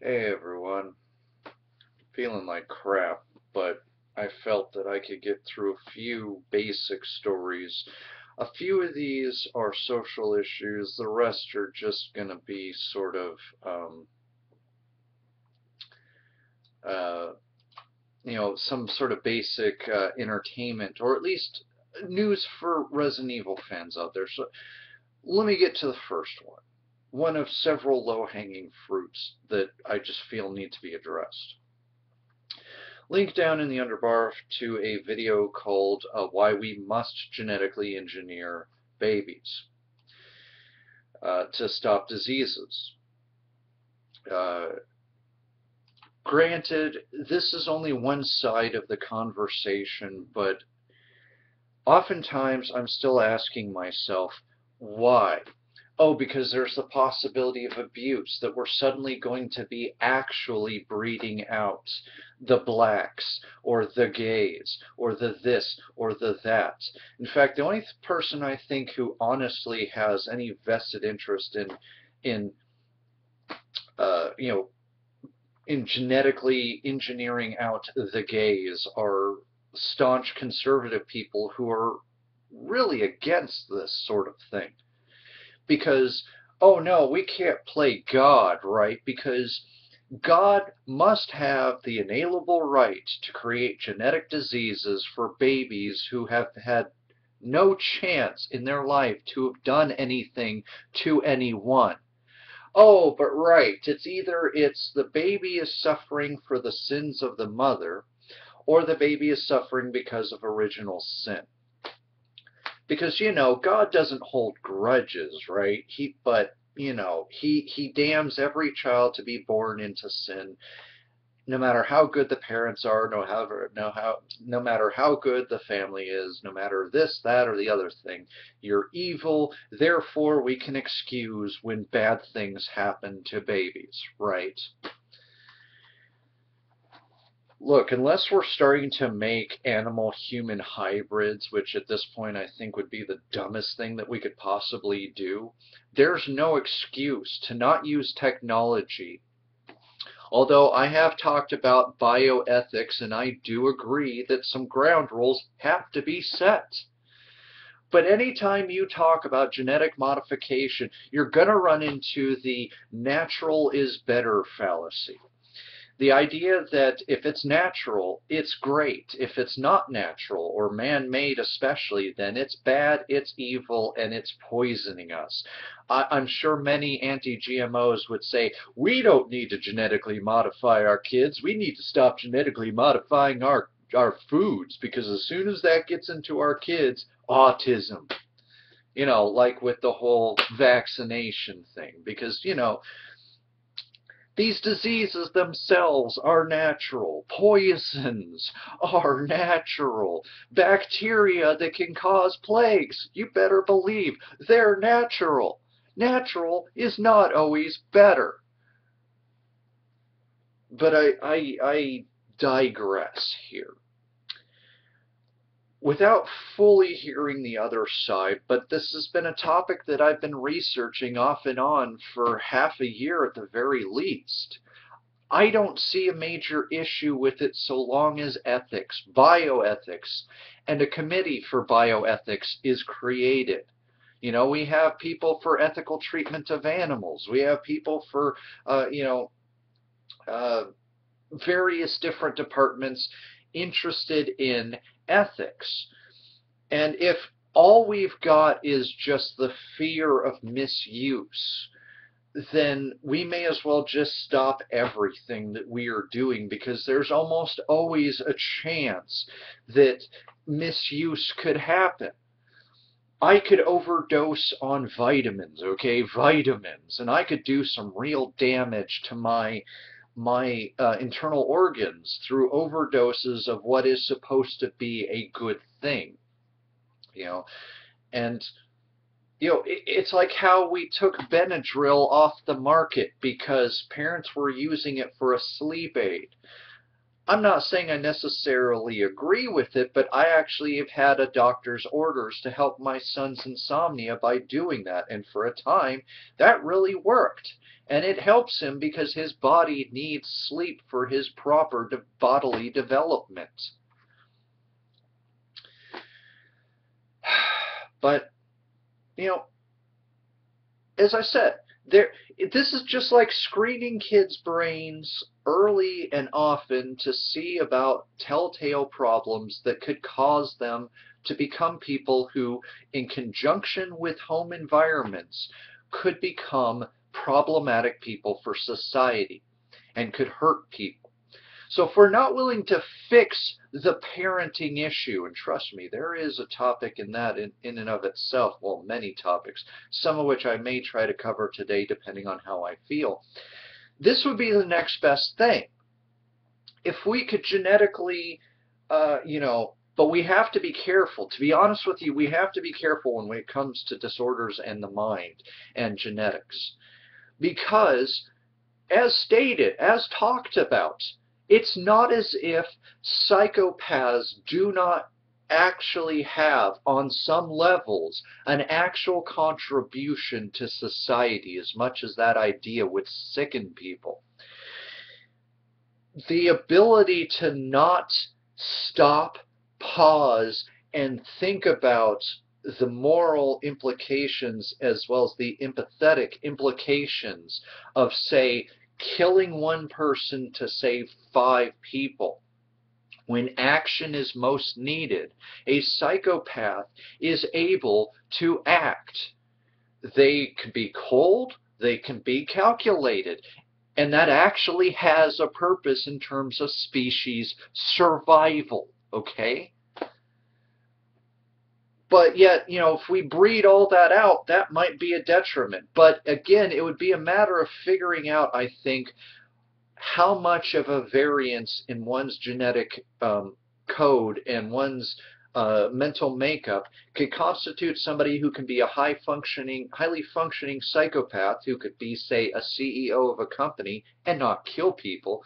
Hey everyone, feeling like crap, but I felt that I could get through a few basic stories. A few of these are social issues, the rest are just going to be sort of, uh, some sort of basic entertainment, or at least news for Resident Evil fans out there. So let me get to the first one. One of several low-hanging fruits that I just feel need to be addressed. Link down in the underbar to a video called Why We Must Genetically Engineer Babies to Stop Diseases. Uh, Granted, this is only one side of the conversation, but oftentimes I'm still asking myself, why? Oh, because there's the possibility of abuse, that we're suddenly going to be actually breeding out the blacks, or the gays, or the this, or the that. In fact, the only person I think who honestly has any vested interest in uh, you know, in genetically engineering out the gays are staunch conservative people who are really against this sort of thing. Because, oh no, we can't play God, right? Because God must have the inalienable right to create genetic diseases for babies who have had no chance in their life to have done anything to anyone. Oh, but right, it's the baby is suffering for the sins of the mother, or the baby is suffering because of original sin. Because, God doesn't hold grudges, right? He damns every child to be born into sin, no matter how good the parents are, no matter how good the family is, no matter this, that, or the other thing. You're evil, therefore we can excuse when bad things happen to babies, right? Look, unless we're starting to make animal-human hybrids, which at this point I think would be the dumbest thing that we could possibly do, there's no excuse to not use technology. Although I have talked about bioethics, and I do agree that some ground rules have to be set. But anytime you talk about genetic modification, you're going to run into the natural is better fallacy. The idea that if it's natural, it's great. If it's not natural, or man-made especially, then it's bad, it's evil, and it's poisoning us. I'm sure many anti-GMOs would say, we don't need to genetically modify our kids. We need to stop genetically modifying our foods, because as soon as that gets into our kids, autism. Like with the whole vaccination thing. Because, these diseases themselves are natural. Poisons are natural. Bacteria that can cause plagues, you better believe, they're natural. Natural is not always better. But I digress here. Without fully hearing the other side, but this has been a topic that I've been researching off and on for half a year at the very least. I don't see a major issue with it so long as ethics, bioethics, and a committee for bioethics is created. We have people for ethical treatment of animals. We have people for, uh, various different departments interested in ethics. And if all we've got is just the fear of misuse, then we may as well just stop everything that we are doing, because there's almost always a chance that misuse could happen. I could overdose on vitamins, okay, vitamins, and I could do some real damage to my internal organs through overdoses of what is supposed to be a good thing, you know, and it's like how we took Benadryl off the market because parents were using it for a sleep aid. I'm not saying I necessarily agree with it, but I actually have had a doctor's orders to help my son's insomnia by doing that. And for a time, that really worked. And it helps him because his body needs sleep for his proper bodily development. But, you know, as I said, this is just like screening kids' brains early and often to see about telltale problems that could cause them to become people who, in conjunction with home environments, could become problematic people for society and could hurt people. So if we're not willing to fix the parenting issue, and trust me, there is a topic in that in and of itself, well, many topics, some of which I may try to cover today depending on how I feel. This would be the next best thing. If we could genetically, but we have to be careful. To be honest with you, we have to be careful when it comes to disorders and the mind and genetics. Because, as stated, as talked about, it's not as if psychopaths do not actually have, on some levels, an actual contribution to society, as much as that idea would sicken people. The ability to not stop, pause, and think about the moral implications as well as the empathetic implications of, say, killing one person to save 5 people. When action is most needed, a psychopath is able to act. They can be cold, they can be calculated, and that actually has a purpose in terms of species survival, okay? But yet, if we breed all that out, that might be a detriment. But again, it would be a matter of figuring out, I think, how much of a variance in one's genetic code and one's mental makeup could constitute somebody who can be a highly functioning psychopath who could be, say, a CEO of a company and not kill people,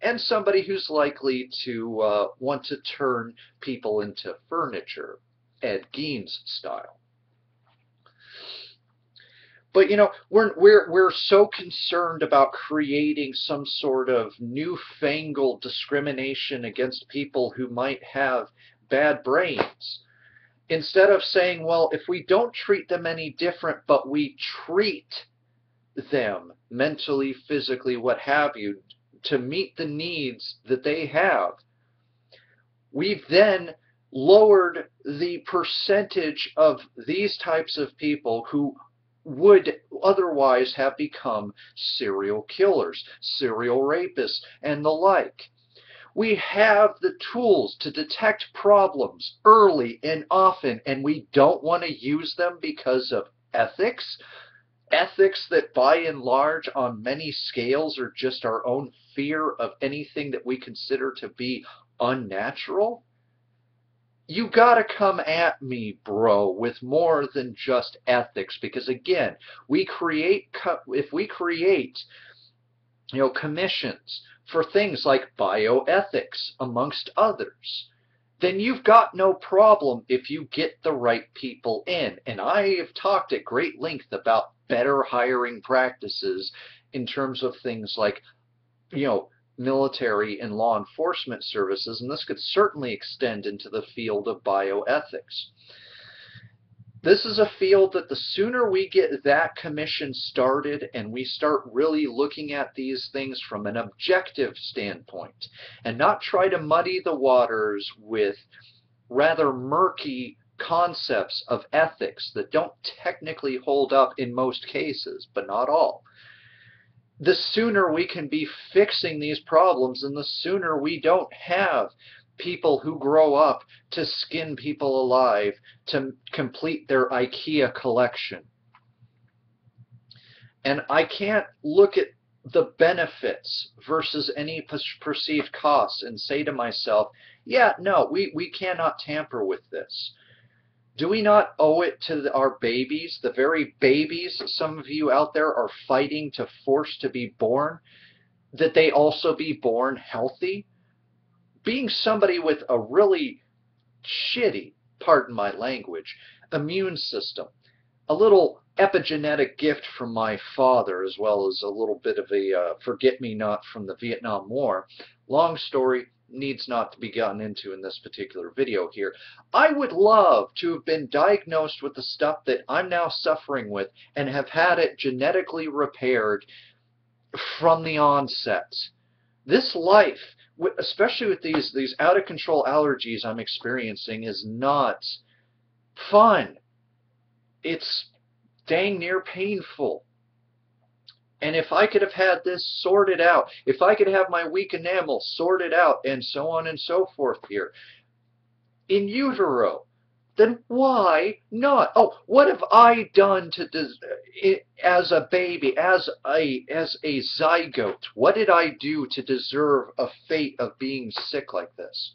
and somebody who's likely to want to turn people into furniture. Ed Gein's style. But we're so concerned about creating some sort of newfangled discrimination against people who might have bad brains. Instead of saying, well, if we don't treat them any different, but we treat them mentally, physically, what have you, to meet the needs that they have, we've then lowered the percentage of these types of people who would otherwise have become serial killers, serial rapists, and the like. We have the tools to detect problems early and often, and we don't want to use them because of ethics. Ethics that, by and large, on many scales, are just our own fear of anything that we consider to be unnatural. You gotta come at me, bro, with more than just ethics, because again, if we create, commissions for things like bioethics, amongst others, then you've got no problem if you get the right people in. And I have talked at great length about better hiring practices in terms of things like, military and law enforcement services, and this could certainly extend into the field of bioethics. This is a field that the sooner we get that commission started and we start really looking at these things from an objective standpoint and not try to muddy the waters with rather murky concepts of ethics that don't technically hold up in most cases, but not all, the sooner we can be fixing these problems, and the sooner we don't have people who grow up to skin people alive to complete their IKEA collection. And I can't look at the benefits versus any perceived costs and say to myself, yeah, no, we cannot tamper with this. Do we not owe it to our babies, the very babies some of you out there are fighting to force to be born, that they also be born healthy? being somebody with a really shitty, pardon my language, immune system, a little epigenetic gift from my father, as well as a little bit of a forget-me-not from the Vietnam War. Long story, needs not to be gotten into in this particular video here. I would love to have been diagnosed with the stuff that I'm now suffering with and have had it genetically repaired from the onset. This life, especially with these out-of-control allergies I'm experiencing, is not fun. It's dang near painful. And if I could have had this sorted out, if I could have my weak enamel sorted out, and so on and so forth here, in utero, then why not? Oh, what have I done to as a baby, as a zygote? What did I do to deserve a fate of being sick like this?